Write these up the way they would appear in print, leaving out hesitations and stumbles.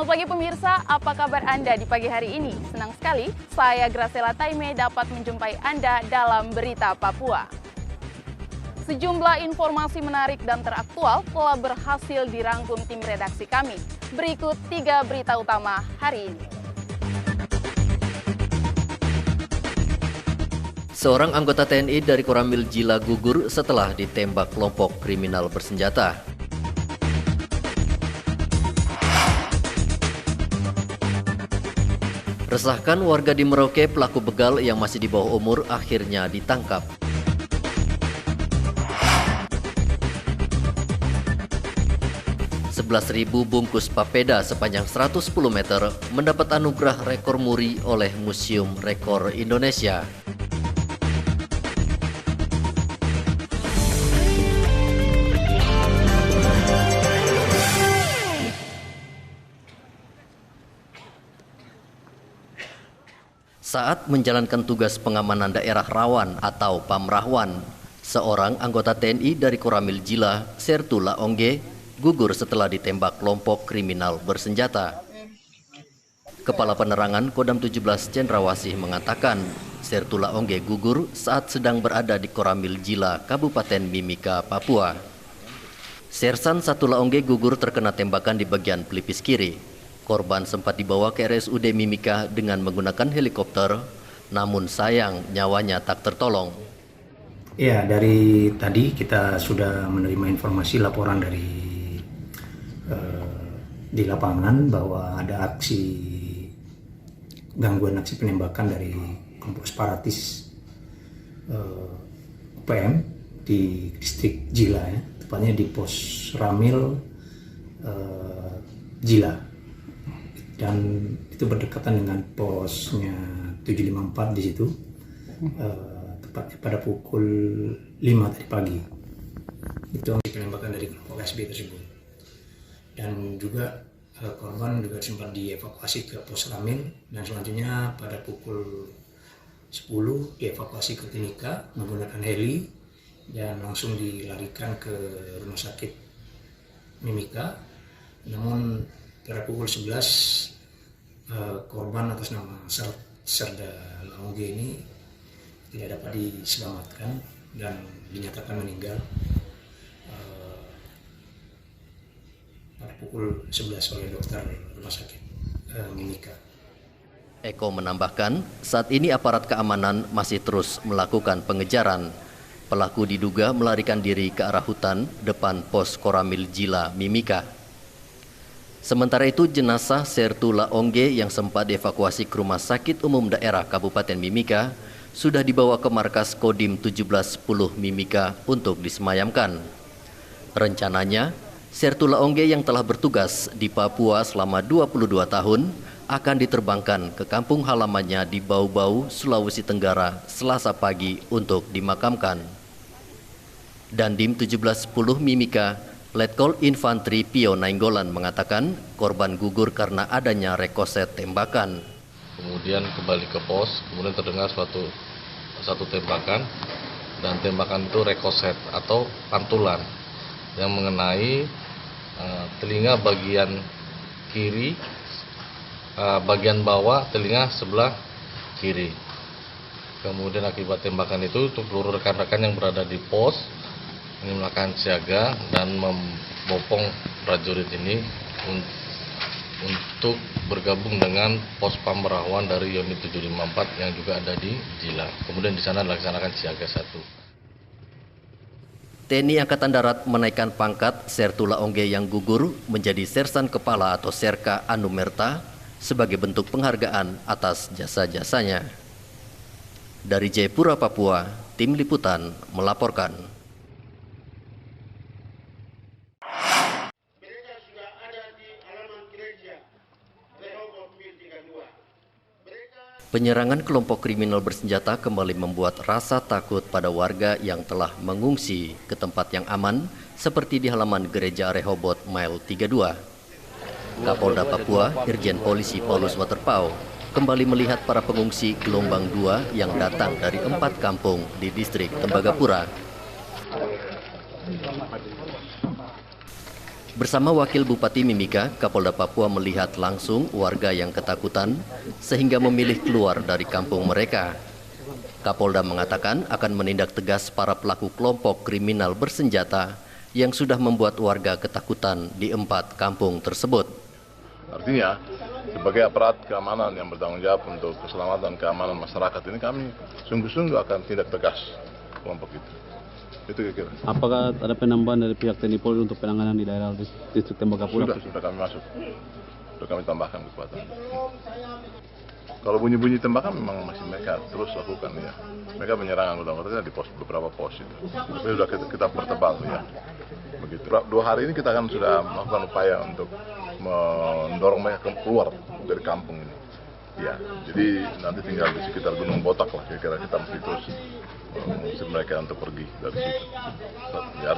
Selamat pagi pemirsa, apa kabar Anda di pagi hari ini? Senang sekali, saya Gracela Taime dapat menjumpai Anda dalam Berita Papua. Sejumlah informasi menarik dan teraktual telah berhasil dirangkum tim redaksi kami. Berikut 3 berita utama hari ini. Seorang anggota TNI dari Koramil Jila gugur setelah ditembak kelompok kriminal bersenjata. Resahkan warga di Merauke, pelaku begal yang masih di bawah umur akhirnya ditangkap. Ribu bungkus papeda sepanjang 110 meter mendapat anugerah rekor muri oleh Museum Rekor Indonesia. Saat menjalankan tugas pengamanan daerah rawan atau Pamrahwan, seorang anggota TNI dari Koramil Jila, Sertu Laongge, gugur setelah ditembak kelompok kriminal bersenjata. Kepala Penerangan Kodam 17 Cendrawasih mengatakan, Sertu Laongge gugur saat sedang berada di Koramil Jila, Kabupaten Mimika, Papua. Sersan 1 Laongge gugur terkena tembakan di bagian pelipis kiri. Korban sempat dibawa ke RSUD Mimika dengan menggunakan helikopter, namun sayang nyawanya tak tertolong. Ya, dari tadi kita sudah menerima informasi laporan dari di lapangan bahwa ada gangguan aksi penembakan dari kelompok separatis UPM di distrik Jila, ya, tepatnya di pos Ramil Jila. Dan itu berdekatan dengan posnya 754 di situ, tepatnya pada pukul 5 tadi pagi. Itu penembakan dari kelompok SB tersebut. Dan juga korban juga sempat dievakuasi ke pos Ramil, dan selanjutnya pada pukul 10 dievakuasi ke Timika menggunakan heli dan langsung dilarikan ke rumah sakit Mimika. Namun pada pukul 11 korban atas nama Serda Laongge ini tidak dapat diselamatkan dan dinyatakan meninggal pada pukul 11 oleh dokter rumah sakit Mimika. Eko menambahkan, saat ini aparat keamanan masih terus melakukan pengejaran. Pelaku diduga melarikan diri ke arah hutan depan pos Koramil Jila Mimika. Sementara itu, jenazah Sertu Laongge yang sempat dievakuasi ke Rumah Sakit Umum Daerah Kabupaten Mimika sudah dibawa ke markas Kodim 1710 Mimika untuk disemayamkan. Rencananya, Sertu Laongge yang telah bertugas di Papua selama 22 tahun akan diterbangkan ke kampung halamannya di Bau-Bau, Sulawesi Tenggara, Selasa pagi untuk dimakamkan. Dandim 1710 Mimika, Letkol Infantri Pio Nainggolan mengatakan korban gugur karena adanya rekoset tembakan. Kemudian kembali ke pos, kemudian terdengar satu tembakan, dan tembakan itu rekoset atau pantulan yang mengenai telinga bagian kiri, bagian bawah telinga sebelah kiri. Kemudian akibat tembakan itu seluruh rekan-rekan yang berada di pos ini melakukan siaga dan membopong prajurit ini untuk bergabung dengan pos Pamrahwan dari unit 754 yang juga ada di Jila. Kemudian di sana dilaksanakan siaga 1. TNI Angkatan Darat menaikkan pangkat Sertu Laongge yang gugur menjadi Sersan Kepala atau Serka Anumerta sebagai bentuk penghargaan atas jasa-jasanya. Dari Jayapura, Papua, Tim Liputan melaporkan. Penyerangan kelompok kriminal bersenjata kembali membuat rasa takut pada warga yang telah mengungsi ke tempat yang aman seperti di halaman gereja Rehobot Mile 32. Kapolda Papua, Irjen Polisi Paulus Waterpau, kembali melihat para pengungsi gelombang 2 yang datang dari 4 kampung di distrik Tembagapura. Bersama Wakil Bupati Mimika, Kapolda Papua melihat langsung warga yang ketakutan sehingga memilih keluar dari kampung mereka. Kapolda mengatakan akan menindak tegas para pelaku kelompok kriminal bersenjata yang sudah membuat warga ketakutan di 4 kampung tersebut. Artinya, sebagai aparat keamanan yang bertanggung jawab untuk keselamatan keamanan masyarakat ini, kami sungguh-sungguh akan tindak tegas kelompok itu. Itu kira-kira. Apakah ada penambahan dari pihak TNI Polri untuk penanganan di daerah distrik Tembagapura? Sudah kami masuk. Sudah kami tambahkan kekuatan. Kalau bunyi-bunyi tembakan memang masih mereka terus lakukan ya. Mereka menyerang anggota-anggotanya di beberapa pos itu. Tapi sudah kita pertebal ya. Begitu. 2 hari ini kita akan sudah melakukan upaya untuk mendorong mereka keluar dari kampung ini. Ya, jadi nanti tinggal di sekitar Gunung Botak lah kira-kira kita mesti terus mengusir mereka untuk pergi dari situ.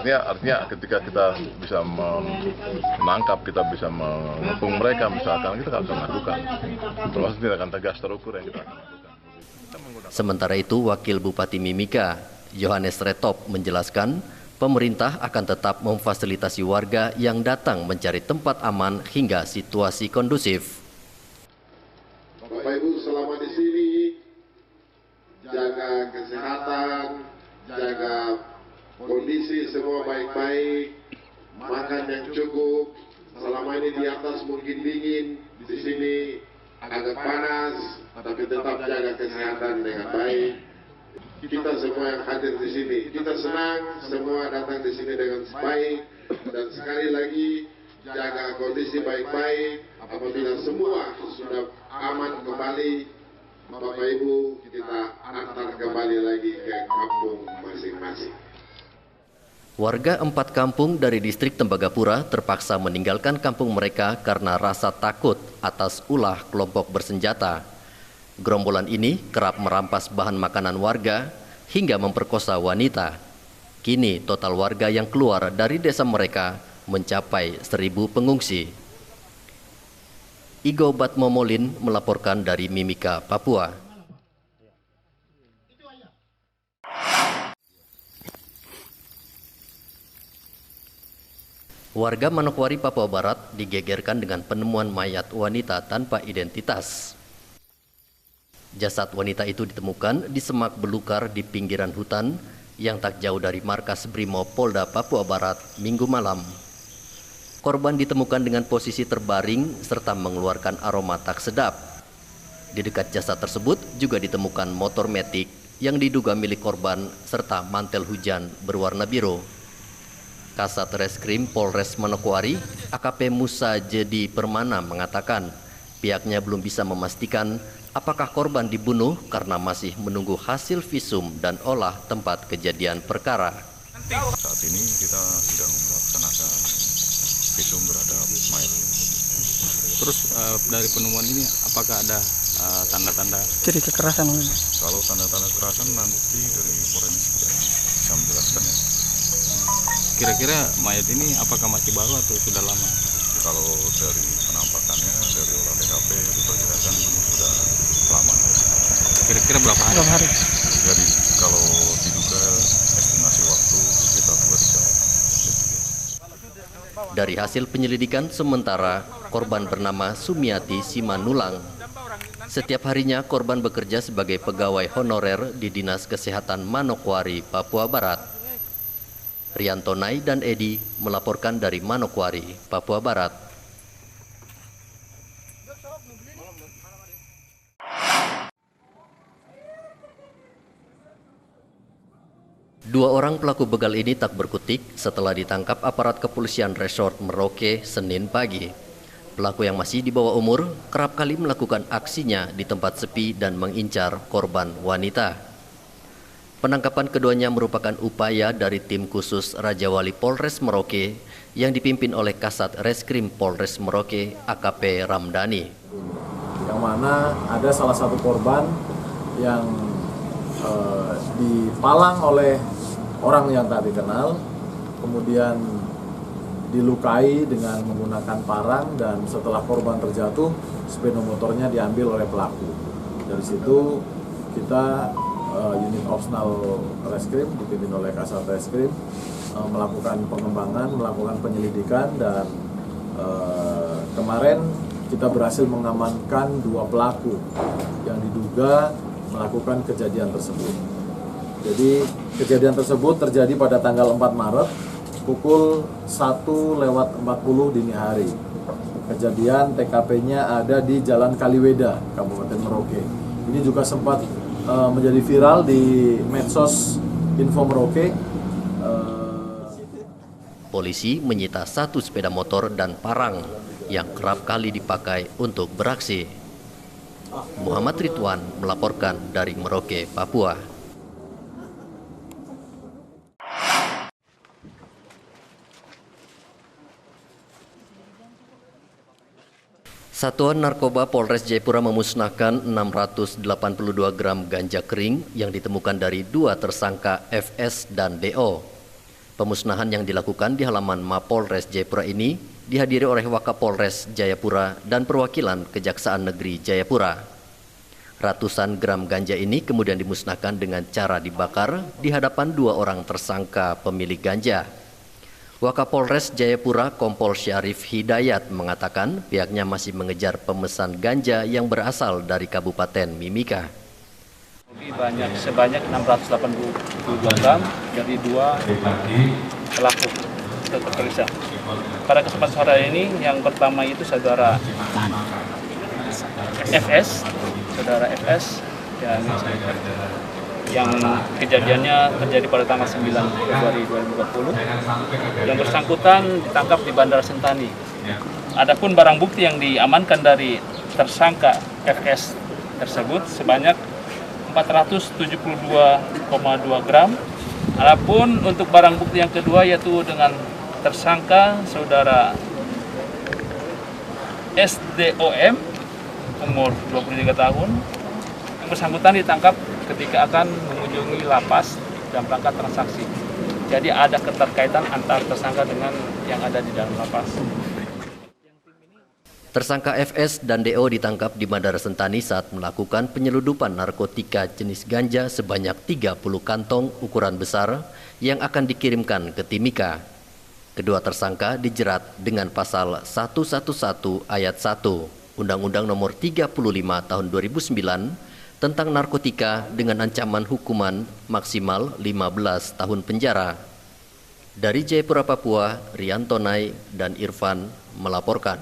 Ya, artinya ketika kita bisa menangkap, kita bisa mengepung mereka misalkan, kita akan lakukan. Termasuk tindakan tegas terukur yang kita akan lakukan. Sementara itu, Wakil Bupati Mimika, Yohanes Retop menjelaskan, pemerintah akan tetap memfasilitasi warga yang datang mencari tempat aman hingga situasi kondusif. Bapak Ibu selama di sini jaga kesehatan, jaga kondisi semua baik-baik, makan yang cukup. Selama ini di atas mungkin dingin, di sini agak panas, tapi tetap jaga kesehatan dengan baik. Kita semua yang hadir di sini, kita senang semua datang di sini dengan baik, dan sekali lagi jaga kondisi baik-baik. Apabila semua sudah aman kembali, Bapak Ibu kita antar kembali lagi ke kampung masing-masing. Warga 4 kampung dari distrik Tembagapura terpaksa meninggalkan kampung mereka karena rasa takut atas ulah kelompok bersenjata. Gerombolan ini kerap merampas bahan makanan warga hingga memperkosa wanita. Kini total warga yang keluar dari desa mereka mencapai 1.000 pengungsi. Igo Batmomolin melaporkan dari Mimika, Papua. Warga Manokwari, Papua Barat digegerkan dengan penemuan mayat wanita tanpa identitas. Jasad wanita itu ditemukan di semak belukar di pinggiran hutan yang tak jauh dari markas Brimob Polda Papua Barat Minggu malam. Korban ditemukan dengan posisi terbaring serta mengeluarkan aroma tak sedap. Di dekat jasad tersebut juga ditemukan motor metik yang diduga milik korban serta mantel hujan berwarna biru. Kasat Reskrim Polres Manokwari, AKP Musa Jadi Permana mengatakan pihaknya belum bisa memastikan apakah korban dibunuh karena masih menunggu hasil visum dan olah tempat kejadian perkara. Saat ini kita sedang melaksanakan visum terhadap mayat. Terus dari penemuan ini apakah ada tanda-tanda ciri kekerasan? Kalau tanda-tanda kekerasan nanti dari forensik bisa menjelaskan ya. Kira-kira mayat ini apakah masih baru atau sudah lama? Kalau dari penampakannya dari olah TKP diperkirakan sudah lama. Kira-kira berapa hari? Berapa hari? Jadi kalau diduga estimasi waktu sekitar 2-3 hari. Dari hasil penyelidikan sementara, korban bernama Sumiati Simanulang. Setiap harinya korban bekerja sebagai pegawai honorer di Dinas Kesehatan Manokwari, Papua Barat. Rianto Nai dan Edi melaporkan dari Manokwari, Papua Barat. Dua orang pelaku begal ini tak berkutik setelah ditangkap aparat kepolisian Resort Merauke Senin pagi. Pelaku yang masih di bawah umur kerap kali melakukan aksinya di tempat sepi dan mengincar korban wanita. Penangkapan keduanya merupakan upaya dari tim khusus Raja Wali Polres Merauke yang dipimpin oleh Kasat Reskrim Polres Merauke AKP Ramdhani. Yang mana ada salah satu korban yang dipalang oleh orang yang tak dikenal, kemudian dilukai dengan menggunakan parang, dan setelah korban terjatuh, sepeda motornya diambil oleh pelaku. Dari situ kita unit opsional Reskrim dipimpin oleh Kasat Reskrim melakukan pengembangan, melakukan penyelidikan, dan kemarin kita berhasil mengamankan 2 pelaku yang diduga melakukan kejadian tersebut. Jadi kejadian tersebut terjadi pada tanggal 4 Maret pukul 1:40 dini hari. Kejadian TKP-nya ada di Jalan Kaliweda, Kabupaten Merauke. Ini juga sempat menjadi viral di medsos Info Merauke. Polisi menyita 1 sepeda motor dan parang yang kerap kali dipakai untuk beraksi. Muhammad Ridwan melaporkan dari Merauke, Papua. Satuan Narkoba Polres Jayapura memusnahkan 682 gram ganja kering yang ditemukan dari 2 tersangka FS dan DO. Pemusnahan yang dilakukan di halaman Mapolres Jayapura ini dihadiri oleh Wakapolres Jayapura dan perwakilan Kejaksaan Negeri Jayapura. Ratusan gram ganja ini kemudian dimusnahkan dengan cara dibakar di hadapan 2 orang tersangka pemilik ganja. Wakapolres Jayapura Kompol Syarif Hidayat mengatakan pihaknya masih mengejar pemesan ganja yang berasal dari Kabupaten Mimika. Sebanyak 682 gram dari 2 pelaku terperiksa. Pada kesempatan sore ini yang pertama itu saudara FS yang kejadiannya terjadi pada tanggal 9 Februari 2020. Yang bersangkutan ditangkap di Bandara Sentani. Adapun barang bukti yang diamankan dari tersangka FS tersebut sebanyak 472,2 gram. Adapun untuk barang bukti yang kedua yaitu dengan tersangka saudara SDOM umur 23 tahun. Yang bersangkutan ditangkap ketika akan mengunjungi lapas dan berangkat transaksi. Jadi ada keterkaitan antar tersangka dengan yang ada di dalam lapas. Tersangka FS dan DO ditangkap di Bandara Sentani saat melakukan penyeludupan narkotika jenis ganja sebanyak 30 kantong ukuran besar yang akan dikirimkan ke Timika. Kedua tersangka dijerat dengan pasal 111 ayat 1 Undang-Undang Nomor 35 Tahun 2009 tentang narkotika dengan ancaman hukuman maksimal 15 tahun penjara. Dari Jayapura, Papua, Rian Tonai dan Irfan melaporkan.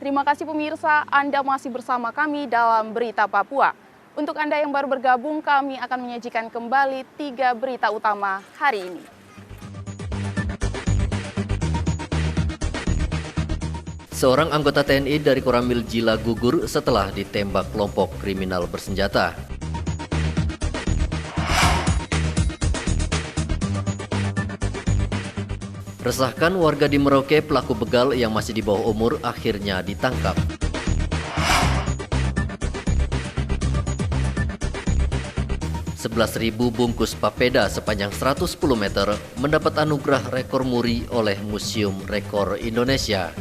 Terima kasih pemirsa, Anda masih bersama kami dalam Berita Papua. Untuk Anda yang baru bergabung, kami akan menyajikan kembali 3 berita utama hari ini. Seorang anggota TNI dari Koramil Jila gugur setelah ditembak kelompok kriminal bersenjata. Resahkan warga di Merauke, pelaku begal yang masih di bawah umur akhirnya ditangkap. ...11.000 bungkus papeda sepanjang 110 meter mendapat anugerah rekor muri oleh Museum Rekor Indonesia.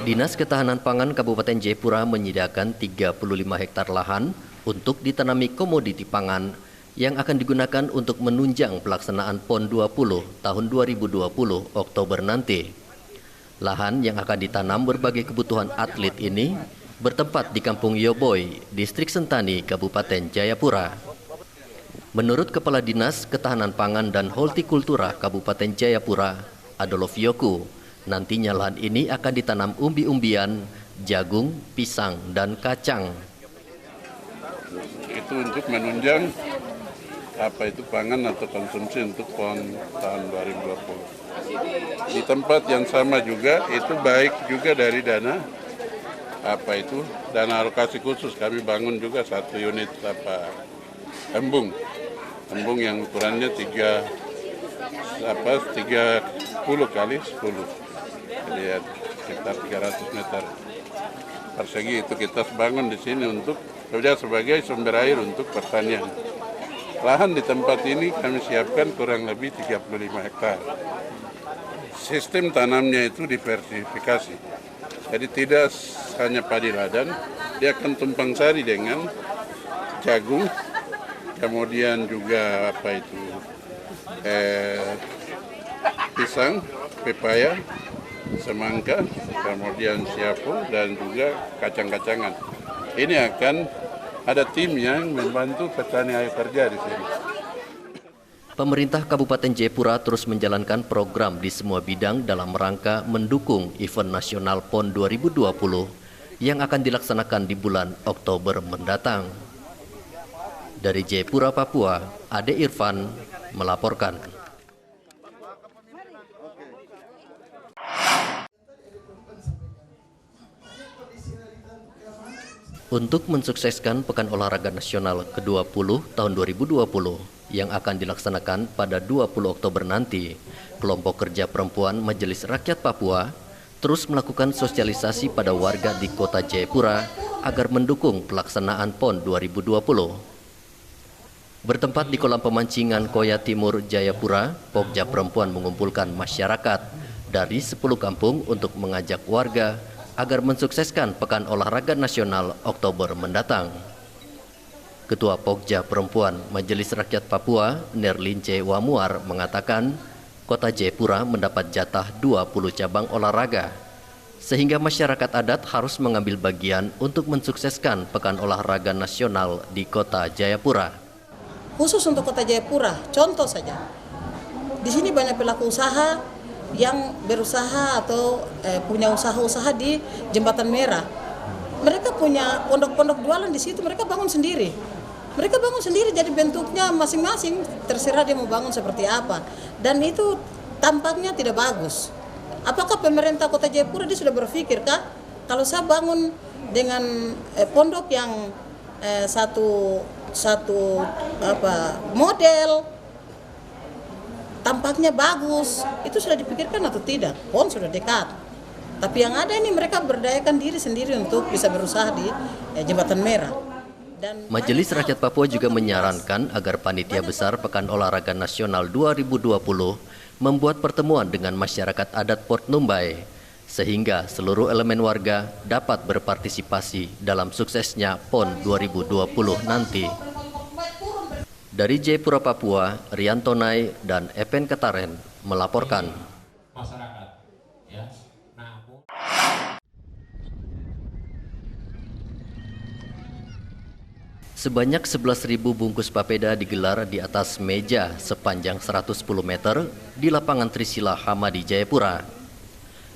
Dinas Ketahanan Pangan Kabupaten Jayapura menyediakan 35 hektar lahan untuk ditanami komoditi pangan yang akan digunakan untuk menunjang pelaksanaan PON 20 tahun 2020 Oktober nanti. Lahan yang akan ditanam berbagai kebutuhan atlet ini bertempat di Kampung Yoboy, Distrik Sentani, Kabupaten Jayapura. Menurut Kepala Dinas Ketahanan Pangan dan Hortikultura Kabupaten Jayapura, Adolf Yoku, nantinya lahan ini akan ditanam umbi-umbian, jagung, pisang, dan kacang. Itu untuk menunjang pangan atau konsumsi untuk PON tahun 2020. Di tempat yang sama juga itu baik juga dari dana dana alokasi khusus. Kami bangun juga 1 unit embung embung yang ukurannya 30 kali 10. Jadi ya, sekitar 300 meter persegi itu kita bangun di sini untuk sebagai sumber air untuk pertanian. Lahan di tempat ini kami siapkan kurang lebih 35 hektar. Sistem tanamnya itu diversifikasi. Jadi tidak hanya padi ladang, dia akan tumpang sari dengan jagung, kemudian juga pisang, pepaya, semangka, kemudian siapu, dan juga kacang-kacangan. Ini akan ada tim yang membantu petani air kerja di sini. Pemerintah Kabupaten Jayapura terus menjalankan program di semua bidang dalam rangka mendukung event nasional PON 2020 yang akan dilaksanakan di bulan Oktober mendatang. Dari Jayapura, Papua, Ade Irfan melaporkan. Untuk mensukseskan Pekan Olahraga Nasional ke-20 tahun 2020 yang akan dilaksanakan pada 20 Oktober nanti, kelompok kerja perempuan Majelis Rakyat Papua terus melakukan sosialisasi pada warga di Kota Jayapura agar mendukung pelaksanaan PON 2020. Bertempat di kolam pemancingan Koya Timur, Jayapura, Pokja Perempuan mengumpulkan masyarakat dari 10 kampung untuk mengajak warga agar mensukseskan Pekan Olahraga Nasional Oktober mendatang. Ketua Pokja Perempuan Majelis Rakyat Papua, Nerlince Wamuar, mengatakan Kota Jayapura mendapat jatah 20 cabang olahraga, sehingga masyarakat adat harus mengambil bagian untuk mensukseskan Pekan Olahraga Nasional di Kota Jayapura. Khusus untuk Kota Jayapura, contoh saja, di sini banyak pelaku usaha yang berusaha atau punya usaha-usaha di Jembatan Merah. Mereka punya pondok-pondok jualan di situ, mereka bangun sendiri. Mereka bangun sendiri, jadi bentuknya masing-masing, terserah dia mau bangun seperti apa. Dan itu tampaknya tidak bagus. Apakah pemerintah Kota Jayapura dia sudah berpikir kah, kalau saya bangun dengan pondok yang satu model, tampaknya bagus, itu sudah dipikirkan atau tidak? PON sudah dekat. Tapi yang ada ini mereka berdayakan diri sendiri untuk bisa berusaha di Jembatan Merah. Dan Majelis Rakyat Papua juga menyarankan agar Panitia Besar Pekan Olahraga Nasional 2020 membuat pertemuan dengan masyarakat adat Port Numbai, sehingga seluruh elemen warga dapat berpartisipasi dalam suksesnya PON 2020 nanti. Dari Jayapura, Papua, Rianto Nai dan Epen Ketaren melaporkan. Sebanyak 11.000 bungkus papeda digelar di atas meja sepanjang 110 meter di lapangan Trisila Hamadi Jayapura.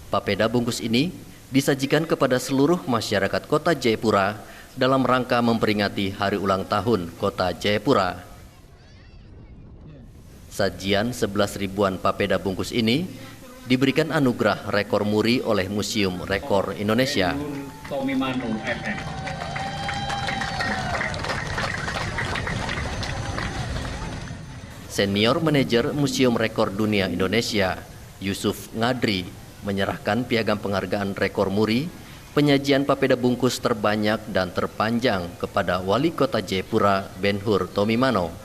Papeda bungkus ini disajikan kepada seluruh masyarakat Kota Jayapura dalam rangka memperingati hari ulang tahun Kota Jayapura. Sajian 11 ribuan papeda bungkus ini diberikan anugerah rekor muri oleh Museum Rekor Indonesia. Tomimano FM. Senior Manajer Museum Rekor Dunia Indonesia, Yusuf Ngadri, menyerahkan piagam penghargaan rekor muri, penyajian papeda bungkus terbanyak dan terpanjang kepada Wali Kota Jayapura, Ben-Hur Tomimano.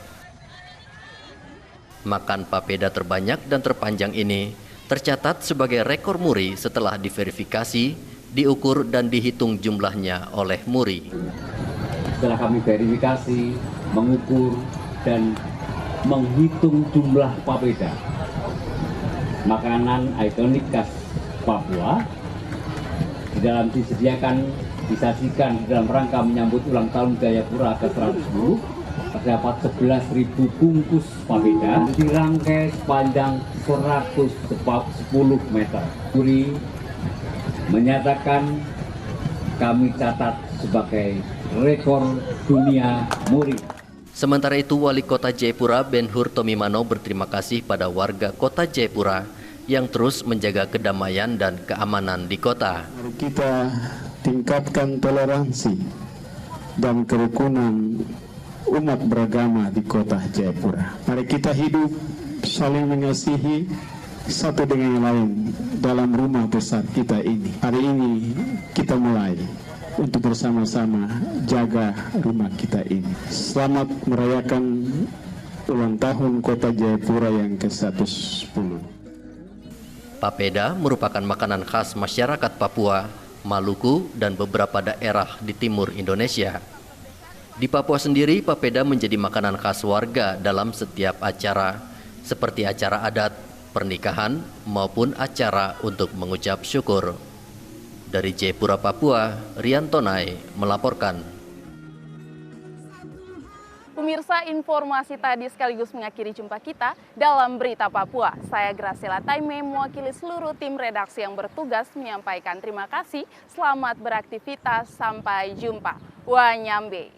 Makan papeda terbanyak dan terpanjang ini tercatat sebagai rekor muri setelah diverifikasi, diukur dan dihitung jumlahnya oleh muri. Setelah kami verifikasi, mengukur dan menghitung jumlah papeda, makanan ikonik khas Papua di dalam disajikan di dalam rangka menyambut ulang tahun Jayapura ke-110, terdapat 11.000 bungkus papeda dirangkai sepanjang 110 meter. Juri menyatakan kami catat sebagai rekor dunia muri. Sementara itu, Wali Kota Jayapura Ben-Hur Tomimano berterima kasih pada warga Kota Jayapura yang terus menjaga kedamaian dan keamanan di kota. Mari kita tingkatkan toleransi dan kerukunan umat beragama di kota Jayapura. Mari kita hidup saling mengasihi satu dengan yang lain dalam rumah besar kita ini. Hari ini kita mulai untuk bersama-sama jaga rumah kita ini. Selamat merayakan ulang tahun kota Jayapura yang ke-110. Papeda merupakan makanan khas masyarakat Papua, Maluku, dan beberapa daerah di timur Indonesia. Di Papua sendiri, papeda menjadi makanan khas warga dalam setiap acara, seperti acara adat, pernikahan, maupun acara untuk mengucap syukur. Dari Jayapura, Papua, Rian Tonai melaporkan. Pemirsa, informasi tadi sekaligus mengakhiri jumpa kita dalam Berita Papua. Saya Graciela Taime mewakili seluruh tim redaksi yang bertugas menyampaikan terima kasih. Selamat beraktivitas, sampai jumpa. Wanyambe.